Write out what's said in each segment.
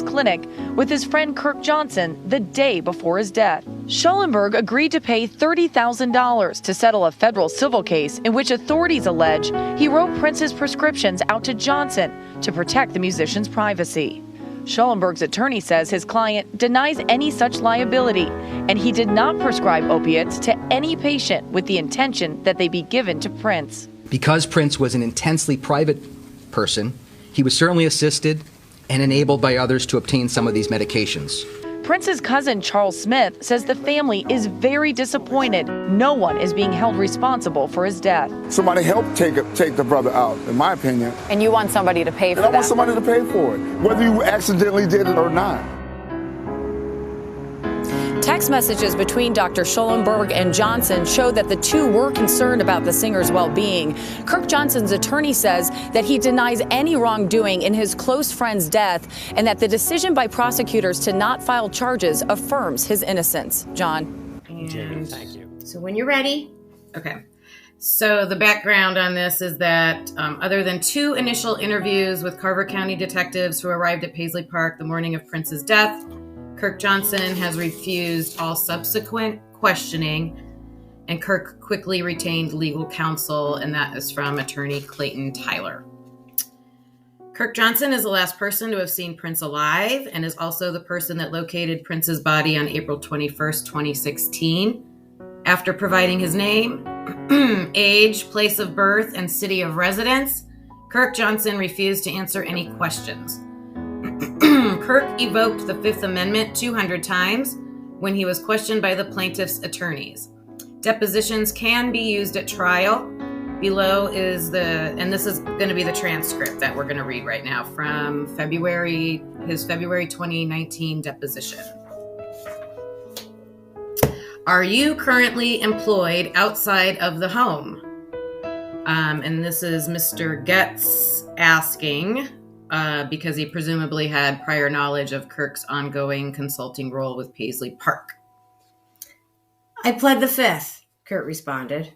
clinic with his friend Kirk Johnson the day before his death. Schellenberg agreed to pay $30,000 to settle a federal civil case in which authorities allege he wrote Prince's prescriptions out to Johnson to protect the musician's privacy. Schellenberg's attorney says his client denies any such liability, and he did not prescribe opiates to any patient with the intention that they be given to Prince. Because Prince was an intensely private person, he was certainly assisted and enabled by others to obtain some of these medications. Prince's cousin, Charles Smith, says the family is very disappointed no one is being held responsible for his death. Somebody help take the brother out, in my opinion. And you want somebody to pay for that? I want somebody to pay for it, whether you accidentally did it or not. Text messages between Dr. Schellenberg and Johnson show that the two were concerned about the singer's well-being. Kirk Johnson's attorney says that he denies any wrongdoing in his close friend's death and that the decision by prosecutors to not file charges affirms his innocence. John. And thank you. So when you're ready. Okay. So the background on this is that other than two initial interviews with Carver County detectives who arrived at Paisley Park the morning of Prince's death, Kirk Johnson has refused all subsequent questioning, and Kirk quickly retained legal counsel, and that is from attorney Clayton Tyler. Kirk Johnson is the last person to have seen Prince alive and is also the person that located Prince's body on April 21st, 2016. After providing his name, age, place of birth, and city of residence, Kirk Johnson refused to answer any questions. Kirk evoked the Fifth Amendment 200 times when he was questioned by the plaintiff's attorneys. Depositions can be used at trial. Below is and this is going to be the transcript that we're going to read right now from his February 2019 deposition. Are you currently employed outside of the home? And this is Mr. Getz asking, because he presumably had prior knowledge of Kirk's ongoing consulting role with Paisley Park. I pled the Fifth, Kurt responded.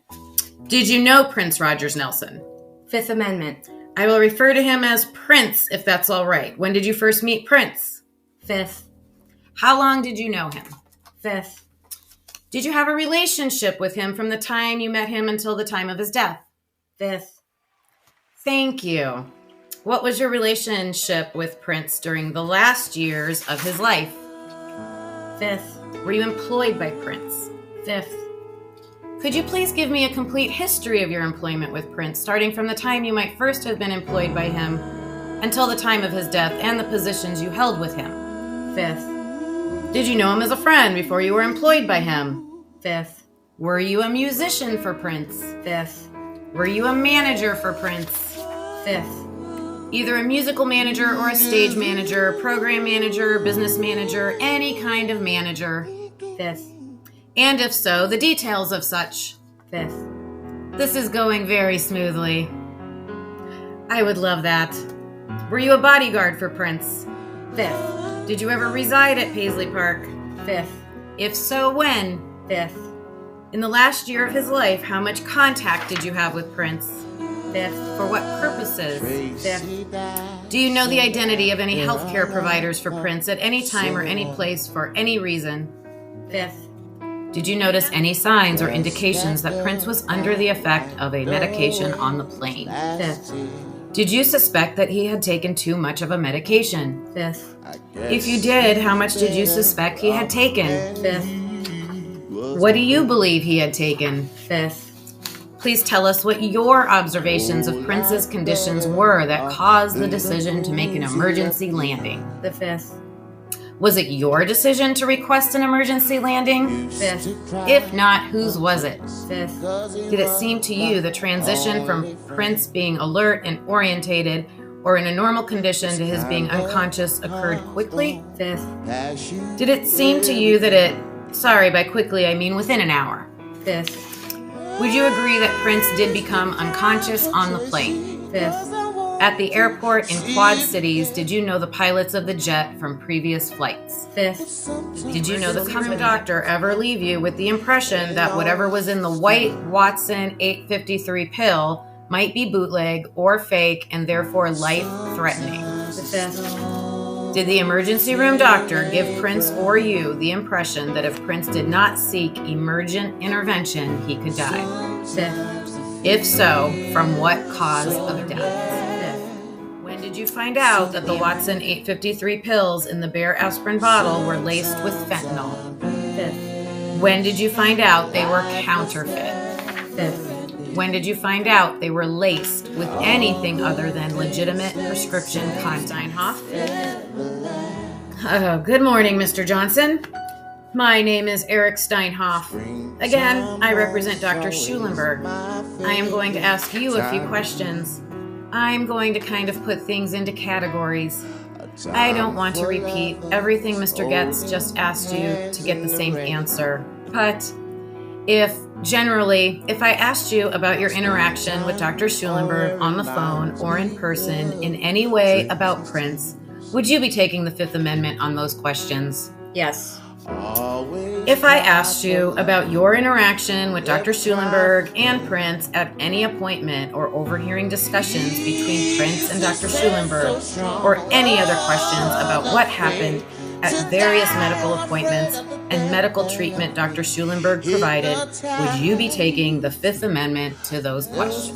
Did you know Prince Rogers Nelson? Fifth Amendment. I will refer to him as Prince, if that's all right. When did you first meet Prince? Fifth. How long did you know him? Fifth. Did you have a relationship with him from the time you met him until the time of his death? Fifth. Thank you. What was your relationship with Prince during the last years of his life? Fifth. Were you employed by Prince? Fifth. Could you please give me a complete history of your employment with Prince, starting from the time you might first have been employed by him until the time of his death and the positions you held with him? Fifth. Did you know him as a friend before you were employed by him? Fifth. Were you a musician for Prince? Fifth. Were you a manager for Prince? Fifth. Either a musical manager or a stage manager, program manager, business manager, any kind of manager. Fifth. And if so, the details of such. Fifth. This is going very smoothly. I would love that. Were you a bodyguard for Prince? Fifth. Did you ever reside at Paisley Park? Fifth. If so, when? Fifth. In the last year of his life, how much contact did you have with Prince? Fifth. For what purposes? Fifth. Do you know the identity of any healthcare providers for Prince at any time or any place for any reason? Fifth. Did you notice any signs or indications that Prince was under the effect of a medication on the plane? Fifth. Did you suspect that he had taken too much of a medication? Fifth. If you did, how much did you suspect he had taken? Fifth. What do you believe he had taken? Fifth. Please tell us what your observations of Prince's conditions were that caused the decision to make an emergency landing. The fifth. Was it your decision to request an emergency landing? Fifth. If not, whose was it? Fifth. Did it seem to you the transition from Prince being alert and orientated or in a normal condition to his being unconscious occurred quickly? Fifth. Did it seem to you that by quickly I mean within an hour? Fifth. Would you agree that Prince did become unconscious on the plane? Fifth. At the airport in Quad Cities, did you know the pilots of the jet from previous flights? Fifth. Did you know the company doctor ever leave you with the impression that whatever was in the white Watson 853 pill might be bootleg or fake and therefore life-threatening? The fifth. Did the emergency room doctor give Prince or you the impression that if Prince did not seek emergent intervention, he could die? Fifth. If so, from what cause of death? Fifth. When did you find out that the Watson 853 pills in the Bayer aspirin bottle were laced with fentanyl? Fifth. When did you find out they were counterfeit? Fifth. When did you find out they were laced with anything other than legitimate prescription Steinhoff? Good morning, Mr. Johnson. My name is Eric Steinhoff. Again, I represent Dr. Schulenberg. I am going to ask you a few questions. I'm going to kind of put things into categories. I don't want to repeat everything Mr. Getz just asked you to get the same answer. But if I asked you about your interaction with Dr. Schulenberg on the phone or in person in any way about Prince, would you be taking the Fifth Amendment on those questions? Yes. If I asked you about your interaction with Dr. Schulenberg and Prince at any appointment or overhearing discussions between Prince and Dr. Schulenberg, or any other questions about what happened at various medical appointments and medical treatment Dr. Schulenberg provided, would you be taking the Fifth Amendment to those questions?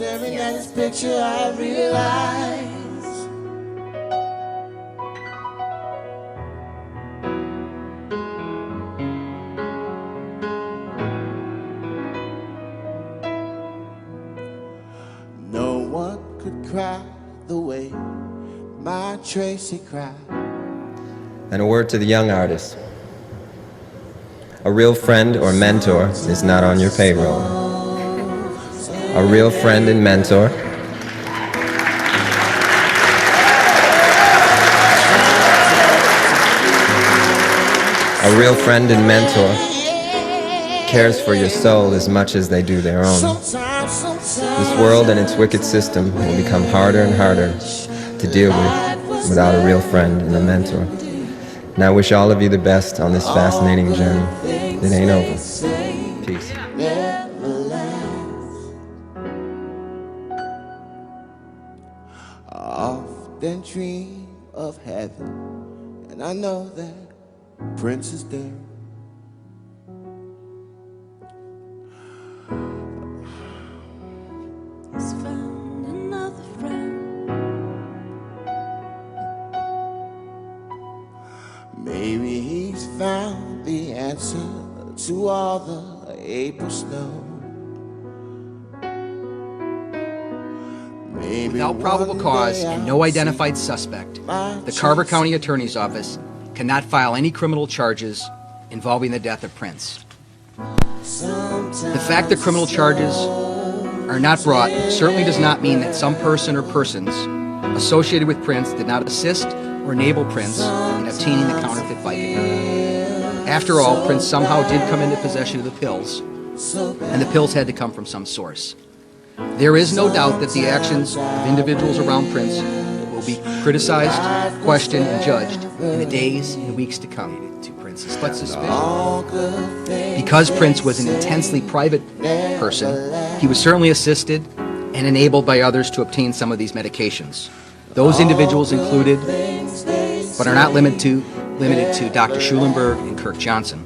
No one could cry the way my Tracy cried. And a word to the young artist. A real friend or mentor is not on your payroll. A real friend and mentor cares for your soul as much as they do their own. This world and its wicked system will become harder and harder to deal with without a real friend and a mentor. And I wish all of you the best on this fascinating journey. It ain't over. Peace. I often dream of heaven, and I know that Prince is there. He's found another friend. Maybe he's found the answer to all the April snow. Maybe Without probable cause and no identified suspect, the Carver County Attorney's Office cannot file any criminal charges involving the death of Prince. The fact that criminal charges are not brought certainly does not mean that some person or persons associated with Prince did not assist or enable Prince in obtaining the counterfeit Vicodin. After all, Prince somehow did come into possession of the pills, and the pills had to come from some source. There is no doubt that the actions of individuals around Prince will be criticized, questioned, and judged in the days and weeks to come. But suspicion. Because Prince was an intensely private person, he was certainly assisted and enabled by others to obtain some of these medications. Those individuals included, but are not limited to Dr. Schulenberg and Kirk Johnson.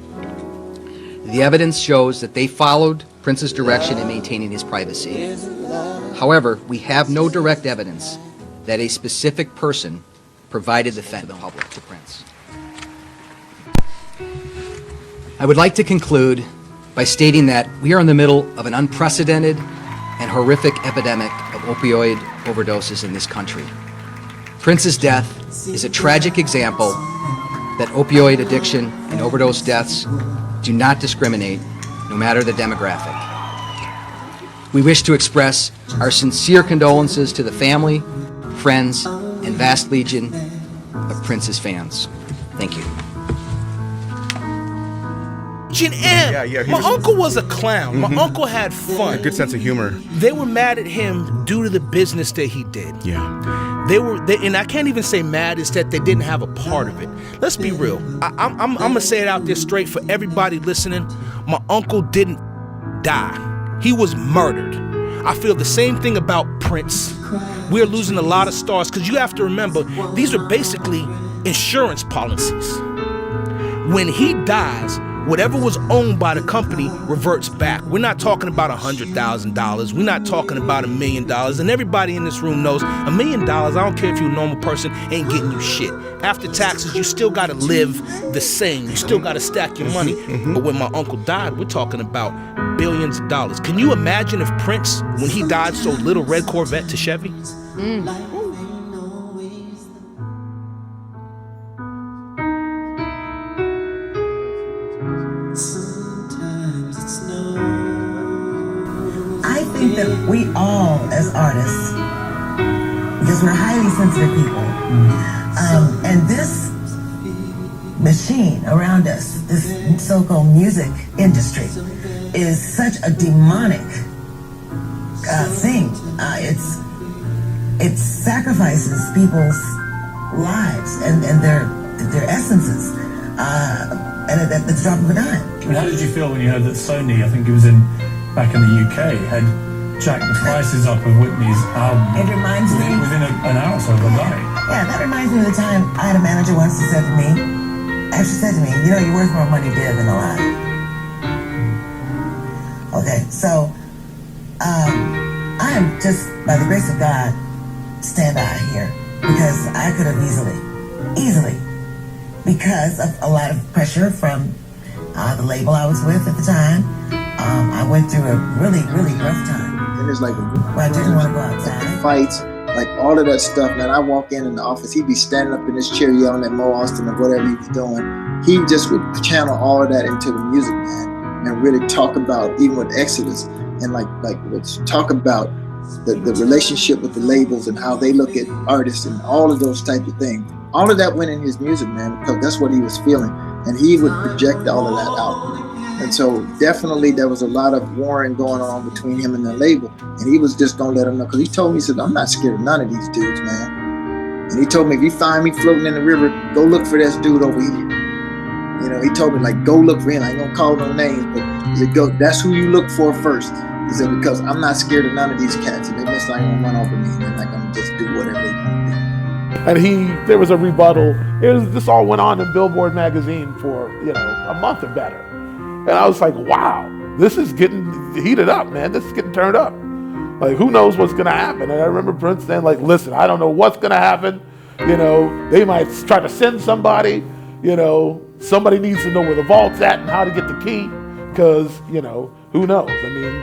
The evidence shows that they followed Prince's direction in maintaining his privacy. However, we have no direct evidence that a specific person provided the fentanyl to the public to Prince. I would like to conclude by stating that we are in the middle of an unprecedented and horrific epidemic of opioid overdoses in this country. Prince's death is a tragic example that opioid addiction and overdose deaths do not discriminate, no matter the demographic. We wish to express our sincere condolences to the family, friends, and vast legion of Prince's fans. Thank you. My uncle was a clown. My uncle had fun. A good sense of humor. They were mad at him due to the business that he did. Yeah. And I can't even say mad, is that they didn't have a part of it. Let's be real. I'm gonna say it out there straight for everybody listening. My uncle didn't die. He was murdered. I feel the same thing about Prince. We're losing a lot of stars, because you have to remember, these are basically insurance policies. When he dies, whatever was owned by the company reverts back. We're not talking about $100,000. We're not talking about $1 million. And everybody in this room knows $1 million, I don't care if you're a normal person, ain't getting you shit. After taxes, you still gotta live the same. You still gotta stack your money. But when my uncle died, we're talking about billions of dollars. Can you imagine if Prince, when he died, sold Little Red Corvette to Chevy? I think that we all, as artists, because we're highly sensitive people, and this machine around us, this so-called music industry, is such a demonic thing. It sacrifices people's lives and their essences, and at the drop of a dime. I mean, how did you feel when you heard that Sony, I think it was back in the UK, had jacked the prices up of Whitney's album? It reminds me within an hour or so of a night. Yeah, that reminds me of the time I had a manager once who said to me, you know, you're worth more money dead than alive. Okay, so I am just, by the grace of God, stand by here, because I could have easily, because of a lot of pressure from the label I was with at the time. I went through a really, really rough time. And it's like, I didn't want to go outside. The fights, like all of that stuff, man. I walk in the office, he'd be standing up in his chair yelling at Mo Austin or whatever he was doing. He just would channel all of that into the music, man, and really talk about, even with Exodus, and like talk about the relationship with the labels and how they look at artists and all of those type of things. All of that went in his music, man, because that's what he was feeling. And he would project all of that out. And so definitely there was a lot of warring going on between him and the label. And he was just gonna let him know, because he told me, he said, I'm not scared of none of these dudes, man. And he told me, if you find me floating in the river, go look for this dude over here. You know, he told me, like, go look for him. I ain't gonna call no names, but he said, go, that's who you look for first. He said, because I'm not scared of none of these cats. And they just like gonna run over me, and they're like, I'm gonna just do whatever they want to do. And there was a rebuttal. This all went on in Billboard magazine for, a month or better. And I was like, wow, this is getting heated up, man. This is getting turned up. Like, who knows what's gonna happen? And I remember Prince saying, like, listen, I don't know what's gonna happen. They might try to send somebody. Somebody needs to know where the vault's at and how to get the key, because, who knows? I mean,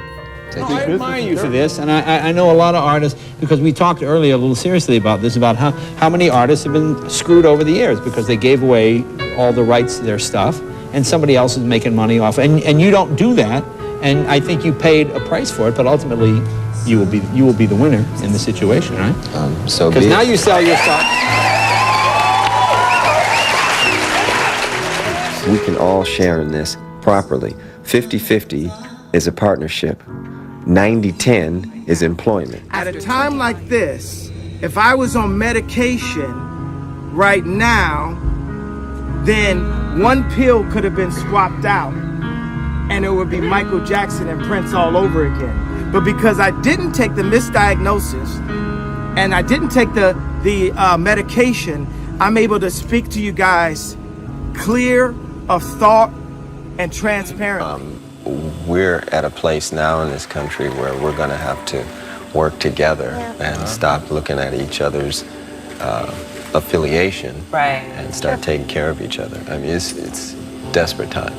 I admire you for this, and I know a lot of artists, because we talked earlier a little seriously about this, about how many artists have been screwed over the years because they gave away all the rights to their stuff, and somebody else is making money off, and you don't do that, and I think you paid a price for it, but ultimately you will be the winner in the situation, right? So because now you sell your stuff. We can all share in this properly. 50-50 is a partnership. 90-10 is employment. At a time like this, if I was on medication right now, then one pill could have been swapped out and it would be Michael Jackson and Prince all over again. But because I didn't take the misdiagnosis and I didn't take the medication, I'm able to speak to you guys clear of thought and transparent. We're at a place now in this country where we're going to have to work together and stop looking at each other's affiliation and start taking care of each other. I mean, it's desperate times.